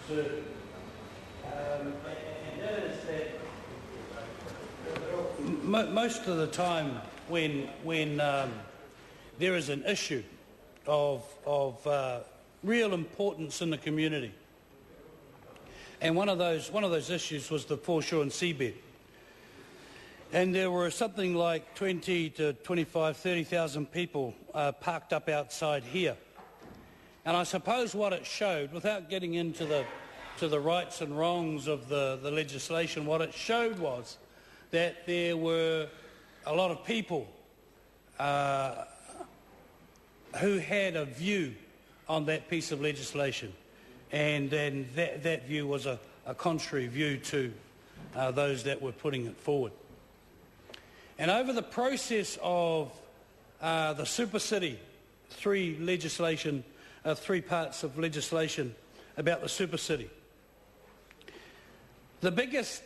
sir. And that is that most of the time when there is an issue of real importance in the community, and one of those issues was the foreshore and seabed. And there were something like 20 to 25, 30,000 people parked up outside here. And I suppose what it showed, without getting into the rights and wrongs of the legislation, what it showed was that there were a lot of people who had a view on that piece of legislation. And then that view was a contrary view to those that were putting it forward. And over the process of the Super City, three parts of legislation about the Super City, the biggest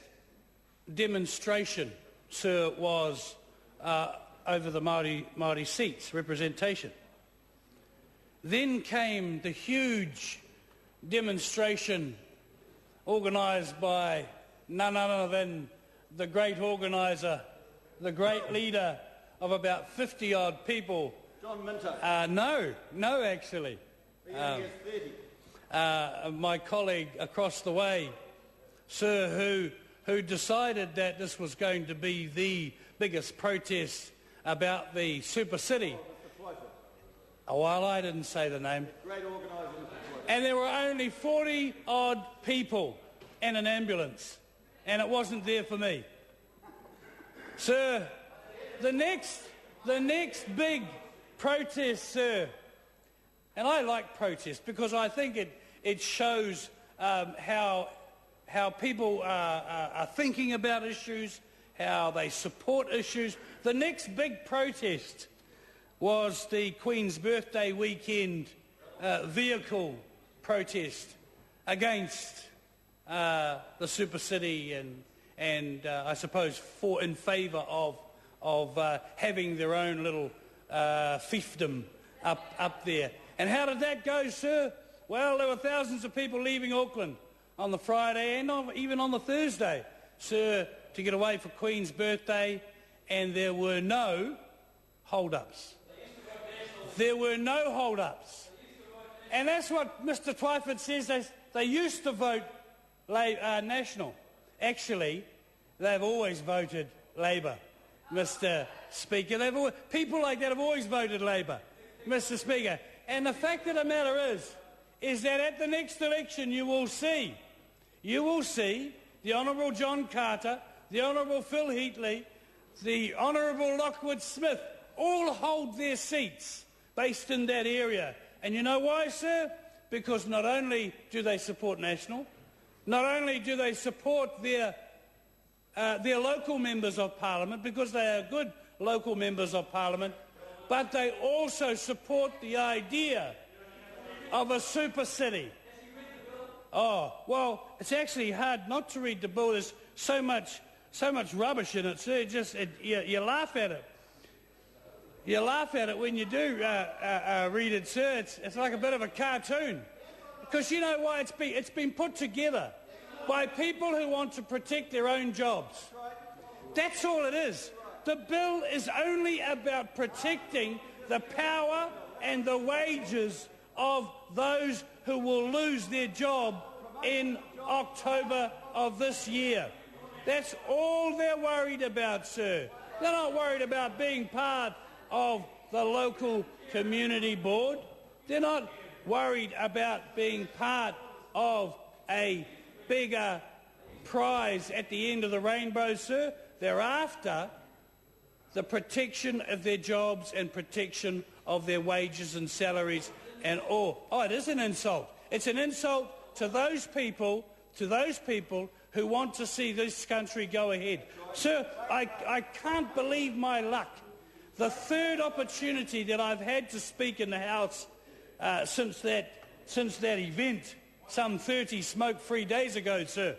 demonstration, sir, was over the Māori seats, representation. Then came the huge demonstration organised by none other than the great organiser, the great leader of about 50-odd people. John Minto. No, actually. My colleague across the way, sir, who decided that this was going to be the biggest protest about the Super City. Oh, well, I didn't say the name. Great organiser. And there were only 40-odd people and an ambulance, and it wasn't there for me. Sir, the next big protest, sir, and I like protest because I think it shows how people are thinking about issues, how they support issues. The next big protest was the Queen's birthday weekend vehicle protest against the Super City and I suppose in favour of having their own little fiefdom up there. And how did that go, sir? Well, there were thousands of people leaving Auckland on the Friday and even on the Thursday, sir, to get away for Queen's birthday, and there were no hold-ups. There were no hold-ups. And that's what Mr Twyford says. They used to vote National. Actually, they've always voted Labour, Mr Speaker. People like that have always voted Labour, Mr Speaker. And the fact of the matter is that at the next election you will see the Honourable John Carter, the Honourable Phil Heatley, the Honourable Lockwood Smith all hold their seats based in that area. And you know why, sir? Because not only do they support National, not only do they support their local members of Parliament, because they are good local members of Parliament, but they also support the idea of a super city. Oh, well, it's actually hard not to read the bill. There's so much rubbish in it, sir. You laugh at it. You laugh at it when you do read it, sir. It's like a bit of a cartoon. Because you know why? It's been put together by people who want to protect their own jobs. That's all it is. The bill is only about protecting the power and the wages of those who will lose their job in October of this year. That's all they're worried about, sir. They're not worried about being part of the local community board. They're not worried about being part of a bigger prize at the end of the rainbow, sir. They're after the protection of their jobs and protection of their wages and salaries and all. Oh, it is an insult. It's an insult to those people who want to see this country go ahead. Sir, I can't believe my luck. The third opportunity that I've had to speak in the House since that event, some 30 smoke-free days ago, sir.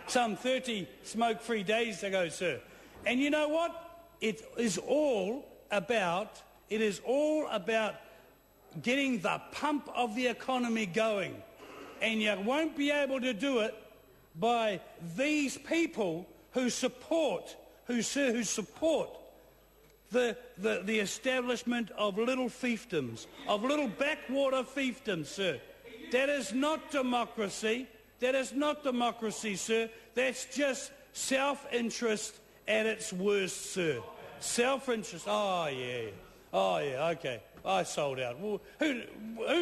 Some 30 smoke-free days ago, sir. And you know what? It is all about getting the pump of the economy going. and you won't be able to do it by these people who support the establishment of little fiefdoms, of little backwater fiefdoms, sir. That is not democracy. That is not democracy, sir. That's just self-interest at its worst, sir. Self-interest. Oh, yeah. Oh, yeah, okay. I sold out. Well, who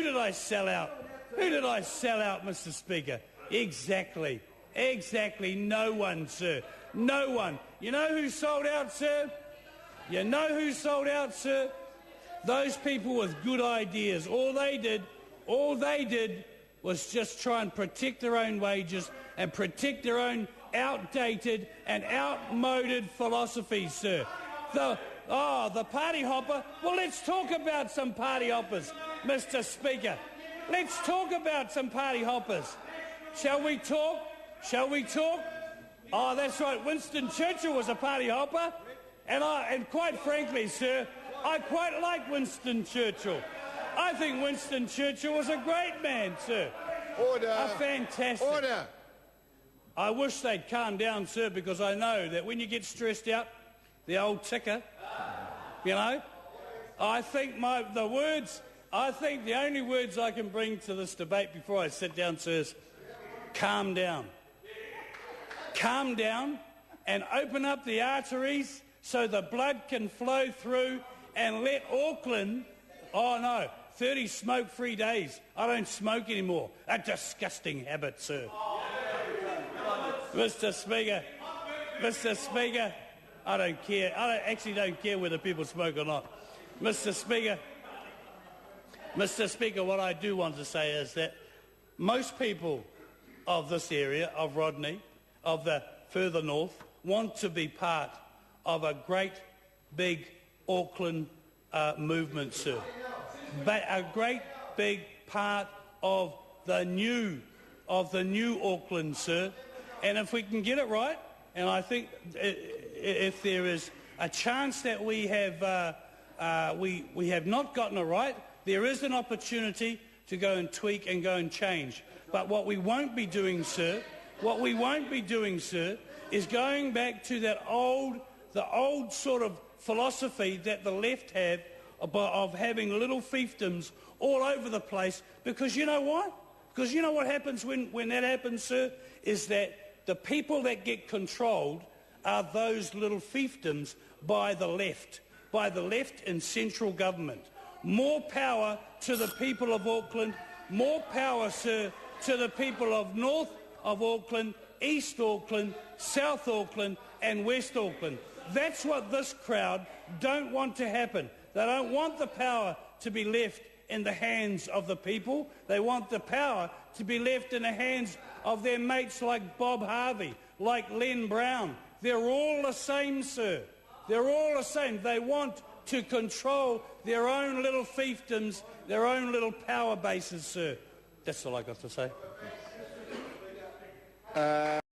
did I sell out? Who did I sell out, Mr. Speaker? Exactly. Exactly. No one, sir. No one. You know who sold out, sir? You know who sold out, sir? Those people with good ideas. All they did was just try and protect their own wages and protect their own outdated and outmoded philosophies, sir. The party hopper. Well, let's talk about some party hoppers, Mr. Speaker. Let's talk about some party hoppers. Shall we talk? Shall we talk? Oh, that's right. Winston Churchill was a party hopper. And quite frankly, sir, I quite like Winston Churchill. I think Winston Churchill was a great man, sir. Order. A fantastic. Order. I wish they'd calm down, sir, because I know that when you get stressed out, the old ticker, you know, I think the only words I can bring to this debate before I sit down, sir, is calm down. Calm down and open up the arteries so the blood can flow through and let Auckland, 30 smoke-free days. I don't smoke anymore. A disgusting habit, sir. Mr. Speaker, I don't care. I actually don't care whether people smoke or not. Mr. Speaker, what I do want to say is that most people of this area, of Rodney, of the further north, want to be part of a great big Auckland movement, sir. But a great big part of the new Auckland, sir. And if we can get it right, and I think if there is a chance that we have not gotten it right, there is an opportunity to go and tweak and go and change. But what we won't be doing, sir, is going back to the old sort of philosophy that the left have of having little fiefdoms all over the place. Because you know what? Because you know what happens when that happens, sir? Is that the people that get controlled are those little fiefdoms by the left in central government. More power to the people of Auckland, more power, sir, to the people of North of Auckland, East Auckland, South Auckland and West Auckland. That's what this crowd don't want to happen. They don't want the power to be left in the hands of the people. They want the power to be left in the hands of their mates like Bob Harvey, like Len Brown. They're all the same, sir. They're all the same. They want to control their own little fiefdoms, their own little power bases, sir. That's all I got to say.